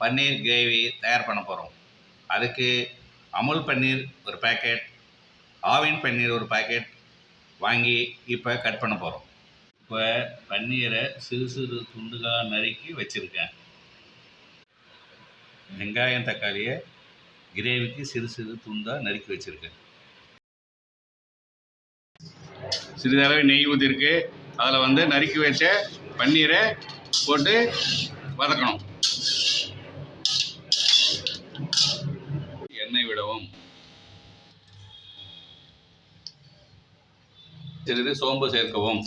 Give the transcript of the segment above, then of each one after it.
பன்னீர் gravy தயார் பண்ண போகிறோம். அதுக்கு அமுல் பன்னீர் ஒரு பேக்கெட், ஆவின் பன்னீர் ஒரு பேக்கெட் வாங்கி இப்போ கட் பண்ண போகிறோம். இப்போ பன்னீரை சிறு சிறு துண்டுகளாக நறுக்கி வச்சுருக்கேன். வெங்காயம் தக்காளியை கிரேவிக்கு சிறு சிறு துண்டாக நறுக்கி வச்சுருக்கேன். சிறிதளவு நெய் ஊற்றிருக்கு. அதில் நறுக்கி வச்ச பன்னீரை போட்டு வதக்கணும். எண்ணெய் விடவும். சிறிது சோம்பு சேர்க்கவும்.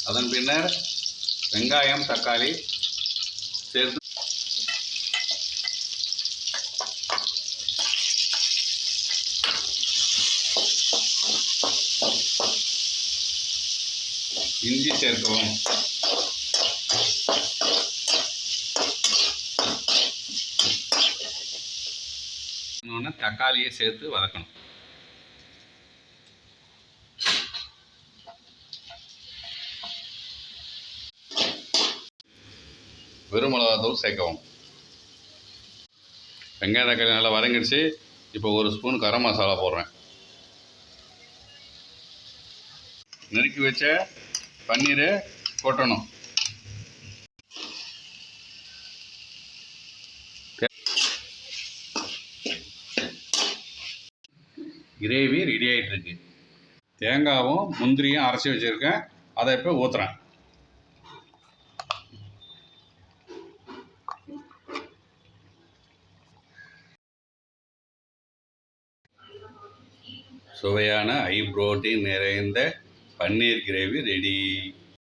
அதன் பின்னர் வெங்காயம் தக்காளி சேர்த்து இஞ்சி சேர்க்கவும். தக்காளியை சேர்த்து வதக்கணும். வெறும் மிளகாத்தூள் சேர்க்கவும். வெங்காய தக்காளி நல்லா வதங்கிடுச்சு. இப்போ ஒரு ஸ்பூன் கரம் மசாலா போடுறேன். நறுக்கி வச்ச பன்னீரை கொட்டணும். கிரேவி ரெடி ஆகிட்டு இருக்கு. தேங்காயும் முந்திரியும் அரைச்சி வச்சுருக்கேன். அதை இப்போ ஊற்றுறேன். சுவையான ஹை புரோட்டீன் நிறைந்த பன்னீர் கிரேவி ரெடி.